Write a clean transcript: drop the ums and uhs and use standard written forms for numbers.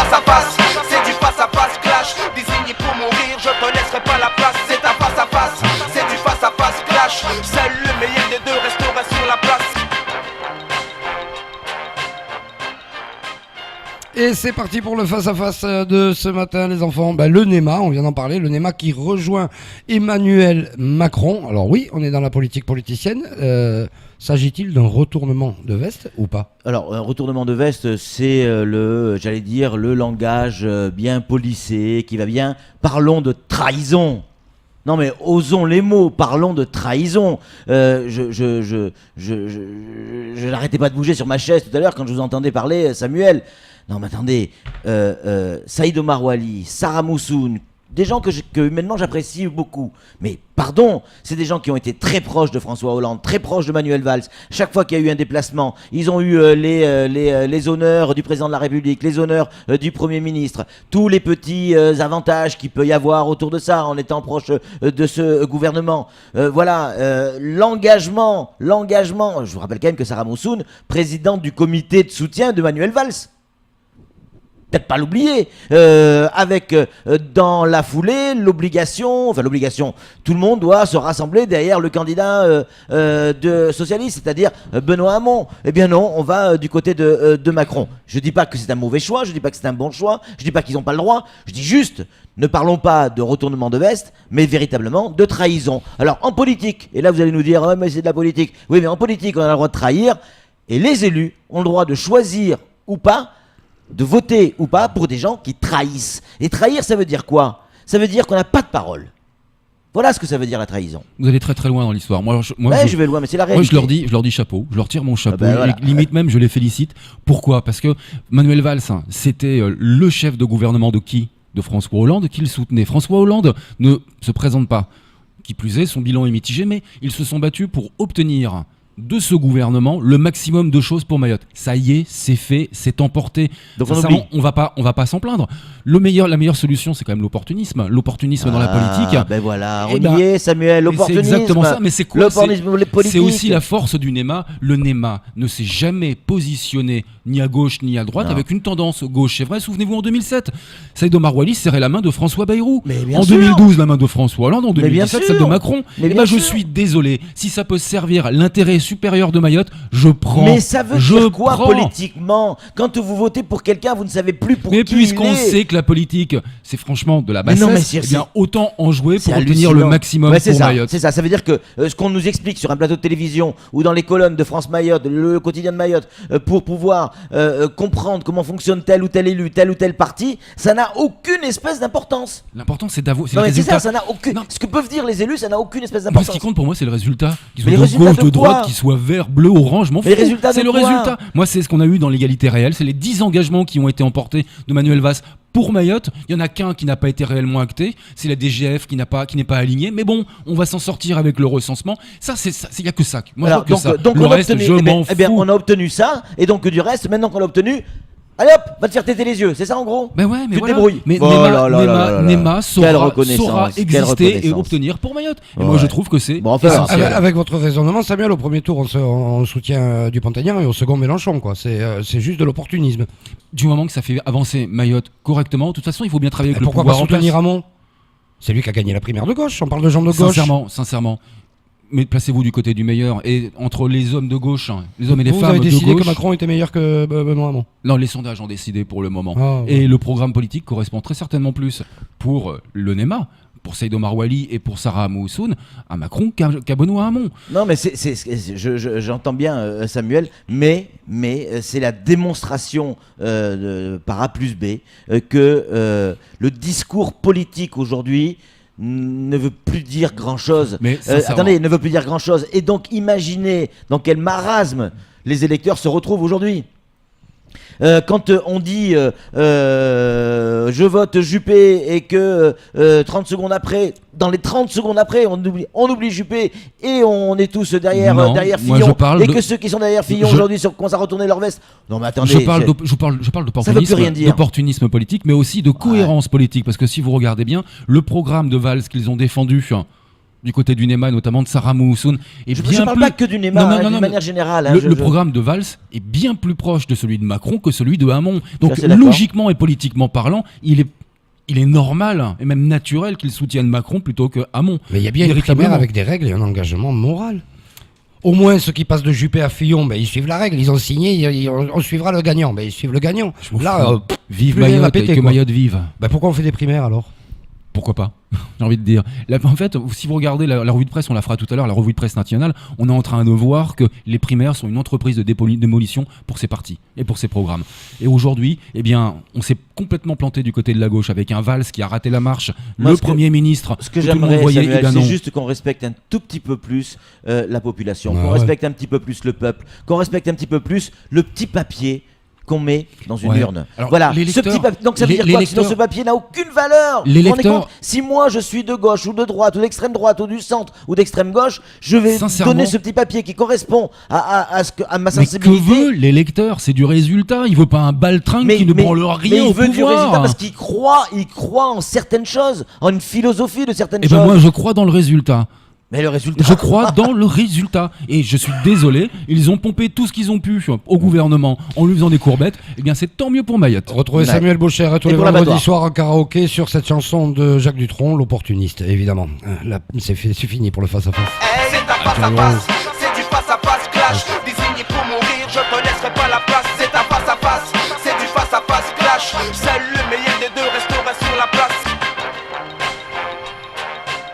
face à face, c'est du face à face clash. Désigné pour mourir, je te laisserai pas la place. C'est un face à face, c'est du face à face clash. Seul le meilleur des deux restera sur la place. Et c'est parti pour le face-à-face de ce matin, les enfants. Le NEMA, on vient d'en parler, le NEMA qui rejoint Emmanuel Macron. Alors oui, on est dans la politique politicienne. S'agit-il d'un retournement de veste ou pas ? Alors, un retournement de veste, c'est le langage bien policé, qui va bien. Parlons de trahison. Non mais osons les mots, parlons de trahison. Je n'arrêtais pas de bouger sur ma chaise tout à l'heure quand je vous entendais parler, Samuel. Non mais attendez, Saïd Omar Wali, Sarah Moussoun, des gens que humainement j'apprécie beaucoup. Mais pardon, c'est des gens qui ont été très proches de François Hollande, très proches de Manuel Valls. Chaque fois qu'il y a eu un déplacement, ils ont eu les honneurs du président de la République, les honneurs du Premier ministre, tous les petits avantages qu'il peut y avoir autour de ça en étant proche de ce gouvernement. L'engagement. Je vous rappelle quand même que Sarah Moussoun, présidente du comité de soutien de Manuel Valls. Peut-être pas l'oublier, avec dans la foulée l'obligation, tout le monde doit se rassembler derrière le candidat de socialiste, c'est-à-dire Benoît Hamon. Eh bien non, on va du côté de Macron. Je dis pas que c'est un mauvais choix, je dis pas que c'est un bon choix, je dis pas qu'ils n'ont pas le droit, je dis juste, ne parlons pas de retournement de veste, mais véritablement de trahison. Alors en politique, et là vous allez nous dire, mais c'est de la politique. Oui, mais en politique, on a le droit de trahir, et les élus ont le droit de choisir ou pas, de voter ou pas pour des gens qui trahissent. Et trahir, ça veut dire quoi ? Ça veut dire qu'on n'a pas de parole. Voilà ce que ça veut dire la trahison. Vous allez très très loin dans l'histoire. Je vais loin, mais c'est la réalité. Moi, je leur dis chapeau, je leur tire mon chapeau. Voilà. Limite même, je les félicite. Pourquoi ? Parce que Manuel Valls, c'était le chef de gouvernement de qui ? De François Hollande, qui le soutenait. François Hollande ne se présente pas. Qui plus est, son bilan est mitigé, mais ils se sont battus pour obtenir de ce gouvernement le maximum de choses pour Mayotte. Ça y est, c'est fait, c'est emporté. Donc on va pas s'en plaindre. La meilleure solution, c'est quand même l'opportunisme. L'opportunisme dans la politique. On y est, Samuel, l'opportunisme. C'est exactement ça, mais c'est quoi ? L'opportunisme politique. C'est aussi la force du NEMA. Le NEMA ne s'est jamais positionné ni à gauche ni à droite avec une tendance gauche. C'est vrai, souvenez-vous en 2007, Saïd Omar Wali serrait la main de François Bayrou. En 2012, la main de François Hollande. En 2017, celle de Macron. Je suis désolé. Si ça peut servir l'intérêt supérieur de Mayotte, je prends. Mais ça veut dire quoi politiquement ? Quand vous votez pour quelqu'un, vous ne savez plus pour qui il est. Mais puisqu'on sait que la politique, c'est franchement de la bassesse, autant en jouer pour obtenir le maximum pour Mayotte. C'est ça, ça veut dire que ce qu'on nous explique sur un plateau de télévision ou dans les colonnes de France Mayotte, le quotidien de Mayotte, pour pouvoir comprendre comment fonctionne tel ou tel élu, tel ou tel parti, ça n'a aucune espèce d'importance. L'important, c'est d'avouer. C'est ça n'a aucune. Ce que peuvent dire les élus, ça n'a aucune espèce d'importance. Ce qui compte pour moi, c'est le résultat. Qu'ils soient de gauche, de droite, qu'ils soient vert, bleu, orange, m'en fous. C'est le résultat. Moi, c'est ce qu'on a eu dans l'égalité réelle. C'est les 10 engagements qui ont été emportés de Manuel Valls pour Mayotte. Il y en a qu'un qui n'a pas été réellement acté. C'est la DGF qui n'est pas alignée. Mais bon, on va s'en sortir avec le recensement. Ça, il n'y a que ça. Moi, alors, donc le reste, je m'en fous. On a obtenu ça. Et donc du reste, maintenant qu'on l'a obtenu, allez hop, va te faire téter les yeux, c'est ça en gros ? Mais ouais, mais tu te débrouilles. Mais NEMA saura exister et obtenir pour Mayotte. Et moi je trouve que c'est essentiel. Avec votre raisonnement, Samuel, au premier tour on soutient Dupont-Aignan et au second Mélenchon, quoi. C'est juste de l'opportunisme. Du moment que ça fait avancer Mayotte correctement, de toute façon il faut bien travailler avec le pouvoir. Pourquoi pas soutenir Hamon ? C'est lui qui a gagné la primaire de gauche, on parle de gens de gauche. Sincèrement. Mais placez-vous du côté du meilleur. Et entre les hommes de gauche, les hommes et les femmes de gauche... Vous avez décidé que Macron était meilleur que Benoît Hamon ? Non, les sondages ont décidé pour le moment. Et le programme politique correspond très certainement plus pour le NEMA, pour Saïd Omar Wali et pour Sarah Moussoun, à Macron qu'à Benoît Hamon. Non, mais j'entends bien, Samuel, mais c'est la démonstration par A plus B que le discours politique aujourd'hui ne veut plus dire grand-chose. Ne veut plus dire grand-chose. Et donc, imaginez dans quel marasme les électeurs se retrouvent aujourd'hui. Quand on dit je vote Juppé et que 30 secondes après, dans les 30 secondes après, on oublie Juppé et on est tous derrière Fillon, que ceux qui sont derrière Fillon aujourd'hui commencent à retourner leur veste. Non mais attendez, je parle d'opportunisme politique, mais aussi de cohérence politique, parce que si vous regardez bien le programme de Valls qu'ils ont défendu du côté du NEMA, notamment de Sarah Moussoun, est Je bien parle plus... pas que du NEMA, Non, non, hein, non, d'une non, manière générale. hein, le programme de Valls est bien plus proche de celui de Macron que celui de Hamon. Donc assez d'accord. logiquement et politiquement parlant, il est normal et même naturel qu'il soutienne Macron plutôt que Hamon. Mais il y a bien une Véritablement. primaire avec des règles et un engagement moral. Au moins, ceux qui passent de Juppé à Fillon, ben, ils suivent la règle. Ils ont signé, on suivra le gagnant. Ben, ils suivent le gagnant. Je m'en Là, fous. Vive plus rien à Mayotte péter, et que quoi. Mayotte vive. Ben, pourquoi on fait des primaires alors? Pourquoi pas? J'ai envie de dire. Là, en fait, si vous regardez la revue de presse, on la fera tout à l'heure, la revue de presse nationale, on est en train de voir que les primaires sont une entreprise de démolition pour ses partis et pour ses programmes. Et aujourd'hui, eh bien, on s'est complètement planté du côté de la gauche avec un Valls qui a raté la marche, Moi, le ce que- Premier ministre, Ce que tout le monde j'aimerais, voyait, Samuel, eh ben c'est non. juste qu'on respecte un tout petit peu plus la population, Ah qu'on ouais. respecte un petit peu plus le peuple, qu'on respecte un petit peu plus le petit papier qu'on met dans une Ouais. urne. Alors, Voilà, les ce lecteurs- petit papier. Donc ça veut les- dire les quoi? Sinon lecteurs- ce papier n'a aucune valeur. Les Vous vous rendez lecteurs- compte? Si moi je suis de gauche ou de droite ou d'extrême droite ou du centre ou d'extrême gauche, je vais Sincèrement- donner ce petit papier qui correspond à ma Mais que sensibilité. veut l'électeur? C'est du résultat. Il veut pas un baltringue qui ne branle rien mais au il veut du pouvoir. résultat parce qu'il croit en certaines choses, en une philosophie de certaines Eh choses. ben moi, je crois dans le résultat. Mais le résultat. Je crois dans le résultat. Et je suis désolé, ils ont pompé tout ce qu'ils ont pu au gouvernement en lui faisant des courbettes. Eh bien, c'est tant mieux pour Mayotte. Retrouvez Ouais. Samuel Baucher tous Et les pour vendredis l'abattoir. soirs en karaoké sur cette chanson de Jacques Dutronc, l'opportuniste, évidemment. Là, c'est fini pour le face-à-face. Hey, c'est un face à face, c'est du face à face clash. Désigné pour mourir, je te laisserai pas la place. C'est un face à face, c'est du face à face clash. Seul le meilleur des deux restera sur la place.